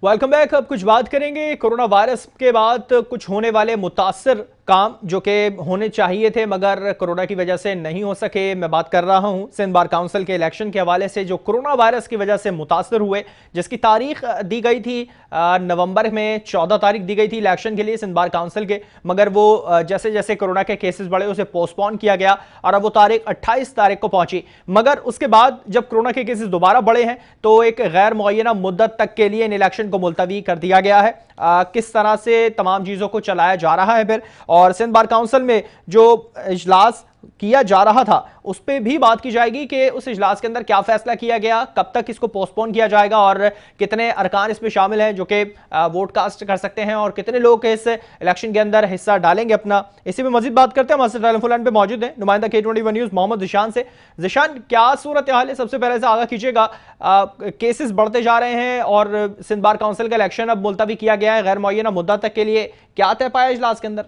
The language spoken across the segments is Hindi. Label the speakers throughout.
Speaker 1: Welcome back. अब कुछ बात करेंगे कोरोना वायरस के बाद कुछ होने वाले मुतासर काम जो कि होने चाहिए थे मगर कोरोना की वजह से नहीं हो सके। मैं बात कर रहा हूं सिंध बार काउंसिल के इलेक्शन के हवाले से जो कोरोना वायरस की वजह से मुतासर हुए, जिसकी तारीख दी गई थी नवंबर में 14 तारीख दी गई थी इलेक्शन के लिए सिंध बार काउंसिल के, मगर वो जैसे जैसे कोरोना के केसेस बढ़े उसे पोस्टपोन किया गया और अब वो तारीख 28 तारीख को पहुंची। मगर उसके बाद जब कोरोना के केसेस दोबारा बढ़े हैं तो एक गैर मुअय्यना मुद्दत तक के लिए इन इलेक्शन को मुलतवी कर दिया गया है। किस तरह से तमाम चीज़ों को चलाया जा रहा है फिर, और सिंध बार काउंसिल में जो इजलास किया जा रहा था उस पर भी बात की जाएगी कि उस इजलास के अंदर क्या फैसला किया गया, कब तक इसको पोस्टपोन किया जाएगा और कितने अरकान इसमें शामिल हैं जो कि वोट कास्ट कर सकते हैं और कितने लोग इस इलेक्शन के अंदर हिस्सा डालेंगे अपना। इसी में मजीद बात करते हैं। हमारे टेलीफोन लाइन पे मौजूद है नुमाइंदा K21 न्यूज़ मोहम्मद ज़िशान से। ज़िशान, क्या सूरत हाल है? सबसे पहले से आगाह कीजिएगा। केसेस बढ़ते जा रहे हैं और सिंध बार काउंसिल का इलेक्शन अब मुलतवी किया गया है गैर मुअय्यना मुद्दत तक के लिए, क्या तय पाया इजलास के अंदर?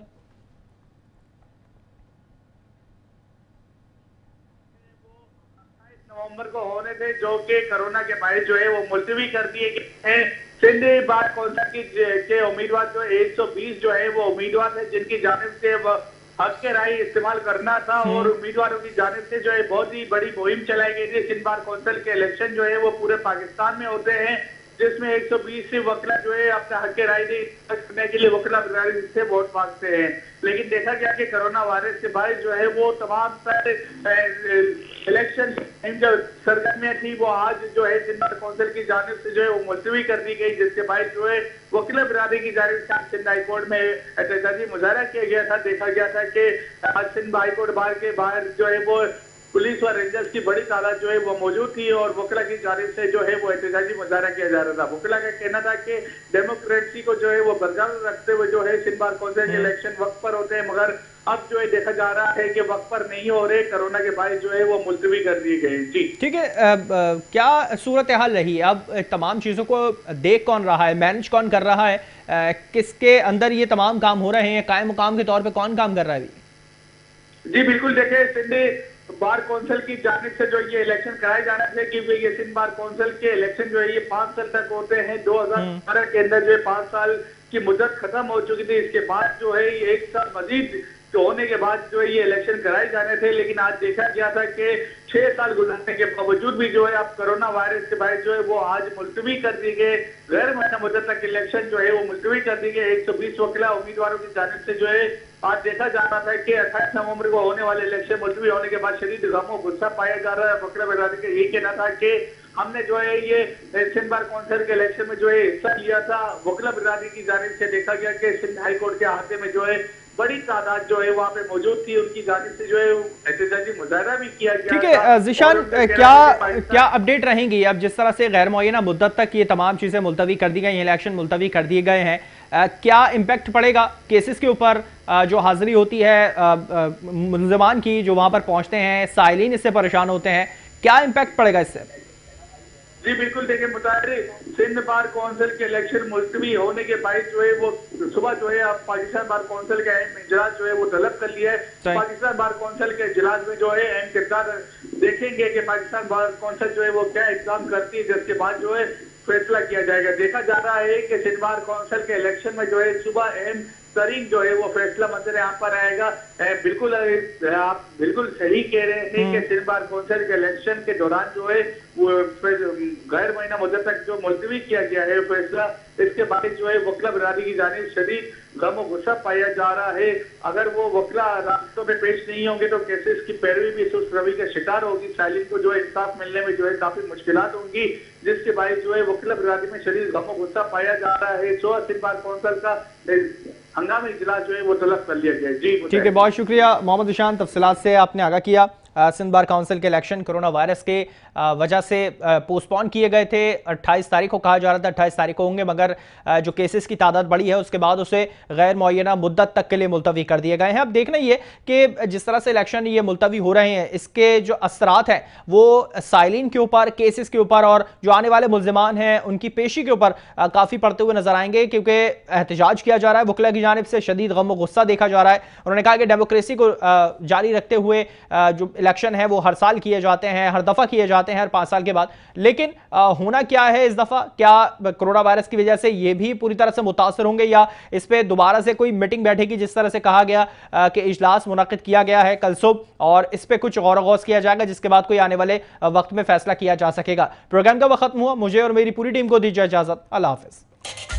Speaker 2: नवंबर को होने थे जो कि कोरोना के बायस जो है वो मुलतवी कर दिए गए हैं। सिंध बार काउंसिल के उम्मीदवार जो 120 जो है वो उम्मीदवार है जिनकी जानिब से हक के राय इस्तेमाल करना था और उम्मीदवारों की जानिब से जो है बहुत ही बड़ी मुहिम चलाई गई थी। सिंध बार काउंसिल के इलेक्शन जो है वो पूरे पाकिस्तान में होते हैं जिसमें 120 से वकील जो है अपना हक के राय करने के लिए वकील से वोट मांगते हैं। लेकिन देखा गया कि कोरोना वायरस के बायस जो है वो तमाम इलेक्शन जो सरगर्मियां थी वो आज जो है सिंध बार काउंसिल की जानिब से जो है वो मुलतवी कर दी गई, जिसके बायस जो है वकील बिरादरी की जानिब से सिंध हाई कोर्ट में एहतजाजी मुजाहरा किया गया था। देखा गया था कि आज सिंध हाई कोर्ट बार के बाहर जो है वो पुलिस और रेंजर्स की बड़ी तादाद जो है वो मौजूद थी और वकीला की जानिब से जो है वो एहतजाजी मुजाहरा किया जा रहा था। वकीला का कहना था कि डेमोक्रेसी को जो है वो बरकरार रखते हुए जो है सिंध बार काउंसिल के इलेक्शन वक्त पर होते हैं, मगर अब जो है देखा जा रहा है कि वक्त पर नहीं हो रहे, कोरोना के बायस जो है वो मुलतवी कर दिए गए। जी
Speaker 1: ठीक है। क्या सूरत हाल रही? अब तमाम चीज़ों को देख कौन रहा है, मैनेज कौन कर रहा है, किसके अंदर ये तमाम काम हो रहे हैं, कायम मुकाम के तौर पे कौन काम कर रहा है अभी?
Speaker 2: जी बिल्कुल, देखे सिंध बार काउंसिल की जानिब से जो ये इलेक्शन कराए जाने थे कि ये सिंध बार काउंसिल के इलेक्शन जो है ये 5 साल तक होते हैं। 2018 के अंदर जो है 5 साल की मुद्दत खत्म हो चुकी थी। इसके बाद जो है ये 1 साल मजीद होने के बाद जो है ये इलेक्शन कराए जाने थे, लेकिन आज देखा गया था कि 6 साल गुजरने के बावजूद भी जो है अब कोरोना वायरस के बायस जो है वो आज मुलतवी कर दी गए। गैर मुअय्यना मुद्दत तक इलेक्शन जो है वो मुलतवी कर दी गए। 120 वकीला उम्मीदवारों की जानिब से जो है आज देखा जा रहा था कि 28 नवंबर को होने वाले इलेक्शन मुलतवी होने के बाद शदीद गम और गुस्सा पाया जा रहा है। वकील बिरादरी का यही कहना था कि हमने जो है ये सिंध बार काउंसिल के इलेक्शन में जो है हिस्सा लिया था। वकील बिरादरी की जानिब से देखा गया कि सिंध हाई कोर्ट के अहाते में जो है बड़ी तादाद जो है वहाँ पे मौजूद थी, उनकी जानिब से जो है एहतजाजी मुजाहरा भी किया गया।
Speaker 1: ठीक है ज़िशान, क्या अपडेट रहेंगी अब जिस तरह से गैर मुअय्यना मुद्दत तक ये तमाम चीज़ें मुलतवी कर दी गई हैं, इलेक्शन मुलतवी कर दिए गए हैं, क्या इम्पैक्ट पड़ेगा केसेस के ऊपर? जो हाजिरी होती है मुल्ज़मान की जो वहाँ पर पहुँचते हैं, साइलिन इससे परेशान होते हैं, क्या इम्पैक्ट पड़ेगा इससे?
Speaker 2: जी बिल्कुल, देखिए मुताबिक सिंध बार काउंसिल के इलेक्शन मुलतवी होने के बाद जो है वो सुबह जो है अब पाकिस्तान बार काउंसिल का अहम इजलास जो है वो तलब कर लिया है। पाकिस्तान बार काउंसिल के इजलास में जो है अहम किरदार देखेंगे कि पाकिस्तान बार काउंसिल जो है वो क्या इक़दाम करती है, जिसके बाद जो है फैसला किया जाएगा। देखा जा रहा है कि सिंध बार काउंसिल के इलेक्शन में जो है सुबह अहम तरीन जो है वो फैसला मंजर यहाँ पर आएगा। बिल्कुल आप बिल्कुल सही कह रहे हैं कि सिंध बार काउंसिल के इलेक्शन के दौरान जो है वो गैर मुअय्यना मुद्दत तक जो मुलतवी किया गया है फैसला, इसके बाद जो है वकील बिरादरी की जानिब शदीद गम और गुस्सा पाया जा रहा है। अगर वो वकील रास्तों में पेश नहीं होंगे तो केसेस की पैरवी भी सुस्त रवि का शिकार होगी। साइलिन को जो है इंसाफ मिलने में जो है काफी मुश्किलात होंगी, जिसके बाद जो है वकील बिरादरी में शदीद गम और गुस्सा पाया जा रहा है। सो सिंध बार काउंसिल का हंगामी इजलास जो है वो तलब कर लिया गया। जी
Speaker 1: ठीक है, बहुत शुक्रिया मोहम्मद ज़िशान, तफसीलात से आपने आगाह किया। सिंध बार काउंसिल के इलेक्शन कोरोना वायरस के वजह से पोस्टपोन किए गए थे। 28 तारीख को कहा जा रहा था 28 तारीख को होंगे, मगर जो केसेस की तादाद बढ़ी है उसके बाद उसे गैर मुअय्यना मुद्दत तक के लिए मुलतवी कर दिए गए हैं। अब देखना ये कि जिस तरह से इलेक्शन ये मुलतवी हो रहे हैं इसके जो असरात हैं वो साइलिन के ऊपर, केसेस के ऊपर और जो आने वाले मुल्ज़िमान हैं उनकी पेशी के ऊपर काफ़ी पड़ते हुए नजर आएंगे, क्योंकि एहतजाज किया जा रहा है वकीला की जानिब से, शदीद गम और गुस्सा देखा जा रहा है। उन्होंने कहा कि डेमोक्रेसी को जारी रखते हुए जो इलेक्शन है वो हर साल किए जाते हैं, हर दफा किए जाते हैं, हर 5 साल के बाद। लेकिन होना क्या है इस दफा, क्या कोरोना वायरस की वजह से ये भी पूरी तरह से मुतासर होंगे या इस पे दोबारा से कोई मीटिंग बैठेगी, जिस तरह से कहा गया कि इजलास मुनक्किद किया गया है कल सुबह और इस पे कुछ गौर गौस किया जाएगा, जिसके बाद कोई आने वाले वक्त में फैसला किया जा सकेगा। प्रोग्राम का वक्त खत्म हुआ, मुझे और मेरी पूरी टीम को दीजिए इजाजत। अल्लाह हाफिज।